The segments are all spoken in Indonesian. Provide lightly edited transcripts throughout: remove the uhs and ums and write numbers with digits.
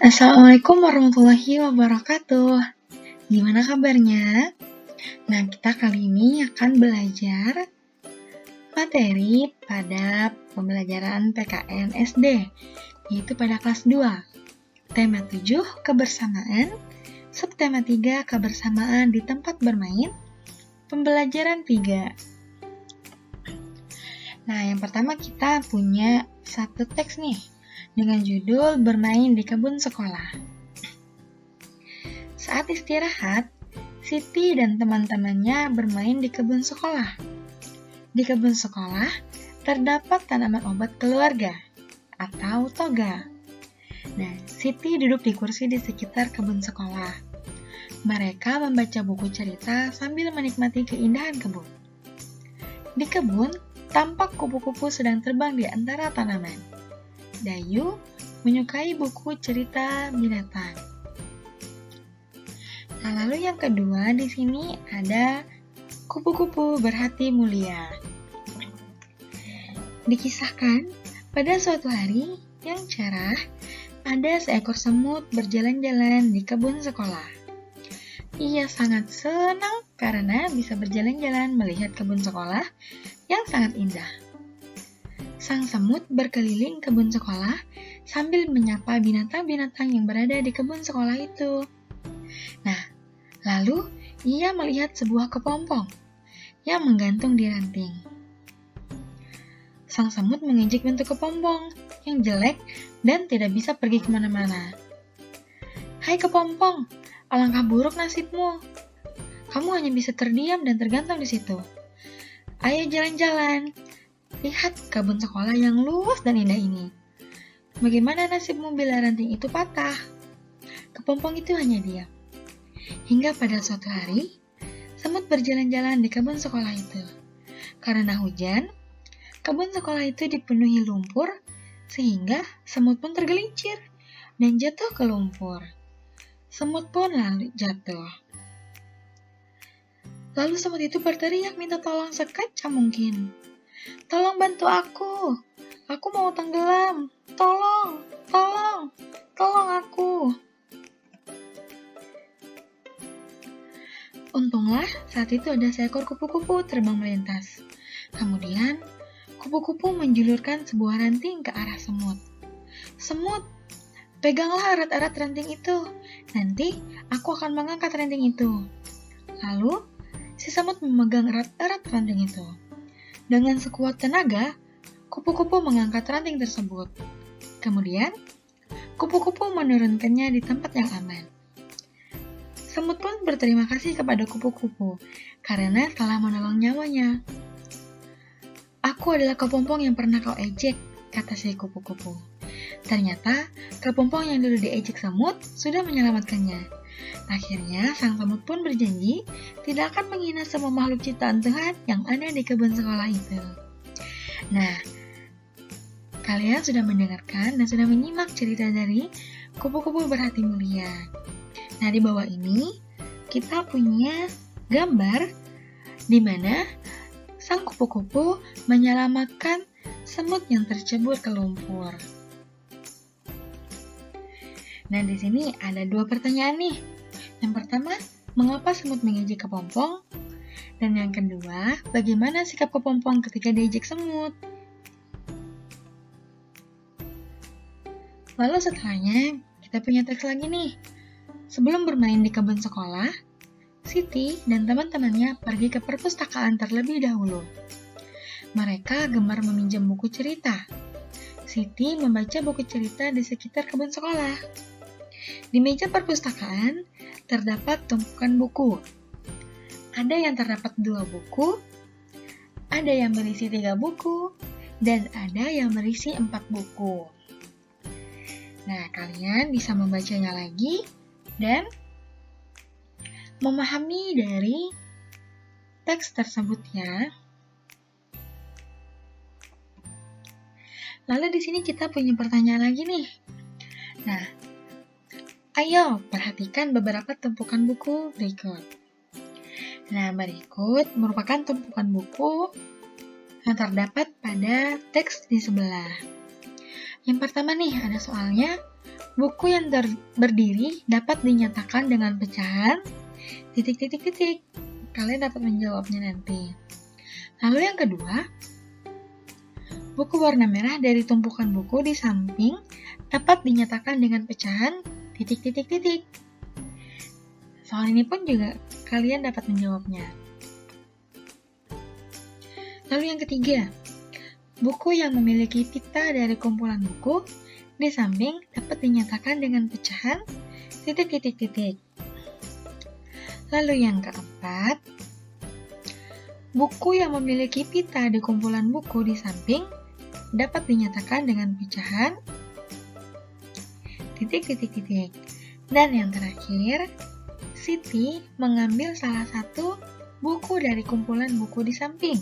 Assalamualaikum warahmatullahi wabarakatuh. Gimana kabarnya? Nah, kita kali ini akan belajar materi pada pembelajaran PKN SD, yaitu pada kelas 2. Tema 7, kebersamaan. Subtema 3, kebersamaan di tempat bermain. Pembelajaran 3. Nah, yang pertama kita punya satu teks nih, dengan judul Bermain di Kebun Sekolah. Saat istirahat, Siti dan teman-temannya bermain di kebun sekolah. Di kebun sekolah, terdapat tanaman obat keluarga, atau toga. Nah, Siti duduk di kursi di sekitar kebun sekolah. Mereka membaca buku cerita sambil menikmati keindahan kebun. Di kebun, tampak kupu-kupu sedang terbang di antara tanaman. Dayu menyukai buku cerita binatang. Nah, lalu yang kedua di sini ada kupu-kupu berhati mulia. Dikisahkan, pada suatu hari yang cerah, ada seekor semut berjalan-jalan di kebun sekolah. Ia sangat senang karena bisa berjalan-jalan melihat kebun sekolah yang sangat indah. Sang semut berkeliling kebun sekolah sambil menyapa binatang-binatang yang berada di kebun sekolah itu. Nah, lalu ia melihat sebuah kepompong yang menggantung di ranting. Sang semut mengejek bentuk kepompong yang jelek dan tidak bisa pergi kemana-mana. Hai kepompong, alangkah buruk nasibmu. Kamu hanya bisa terdiam dan tergantung di situ. Ayo jalan-jalan. Lihat kebun sekolah yang luas dan indah ini. Bagaimana nasibmu bila ranting itu patah? Kepompong itu hanya diam. Hingga pada suatu hari, semut berjalan-jalan di kebun sekolah itu. Karena hujan, kebun sekolah itu dipenuhi lumpur, sehingga semut pun tergelincir dan jatuh ke lumpur. Semut pun lalu jatuh. Lalu semut itu berteriak minta tolong sekecap mungkin. Tolong bantu aku mau tenggelam. Tolong aku. Untunglah saat itu ada seekor kupu-kupu terbang melintas. Kemudian, kupu-kupu menjulurkan sebuah ranting ke arah semut. Semut, peganglah erat-erat ranting itu. Nanti aku akan mengangkat ranting itu. Lalu, si semut memegang erat-erat ranting itu. Dengan sekuat tenaga, kupu-kupu mengangkat ranting tersebut. Kemudian, kupu-kupu menurunkannya di tempat yang aman. Semut pun berterima kasih kepada kupu-kupu karena telah menolong nyawanya. Aku adalah kepompong yang pernah kau ejek, kata si kupu-kupu. Ternyata, kepompong yang dulu diejek semut sudah menyelamatkannya. Akhirnya, sang semut pun berjanji tidak akan menghina semua makhluk ciptaan Tuhan yang ada di kebun sekolah itu. Nah, kalian sudah mendengarkan dan sudah menyimak cerita dari kupu-kupu berhati mulia. Nah, di bawah ini kita punya gambar di mana sang kupu-kupu menyelamatkan semut yang tercebur ke lumpur. Nah, di sini ada dua pertanyaan nih. Yang pertama, mengapa semut mengejek kepompong? Dan yang kedua, bagaimana sikap kepompong ketika diejek semut? Lalu setelahnya, kita punya teks lagi nih. Sebelum bermain di kebun sekolah, Siti dan teman-temannya pergi ke perpustakaan terlebih dahulu. Mereka gemar meminjam buku cerita. Siti membaca buku cerita di sekitar kebun sekolah. Di meja perpustakaan, terdapat tumpukan buku. Ada yang terdapat 2 buku, ada yang berisi 3 buku, dan ada yang berisi 4 buku. Nah, kalian bisa membacanya lagi dan memahami dari teks tersebut ya. Lalu di sini kita punya pertanyaan lagi nih. Nah, ayo perhatikan beberapa tumpukan buku berikut. Nah, berikut merupakan tumpukan buku yang terdapat pada teks di sebelah. Yang pertama nih, ada soalnya, buku yang berdiri dapat dinyatakan dengan pecahan titik-titik-titik. Kalian dapat menjawabnya nanti. Lalu yang kedua, buku warna merah dari tumpukan buku di samping dapat dinyatakan dengan pecahan titik-titik-titik. Soal ini pun juga kalian dapat menjawabnya. Lalu yang ketiga, buku yang memiliki pita dari kumpulan buku di samping dapat dinyatakan dengan pecahan titik-titik-titik. Lalu yang keempat, buku yang memiliki pita di kumpulan buku di samping dapat dinyatakan dengan pecahan titik-titik-titik. Dan yang terakhir, Siti mengambil salah satu buku dari kumpulan buku di samping.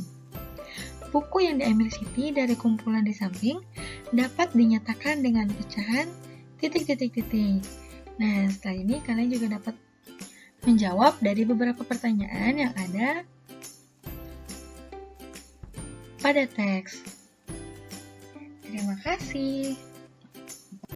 Buku yang diambil Siti dari kumpulan di samping dapat dinyatakan dengan pecahan titik-titik-titik. Nah, setelah ini kalian juga dapat menjawab dari beberapa pertanyaan yang ada pada teks. Terima kasih.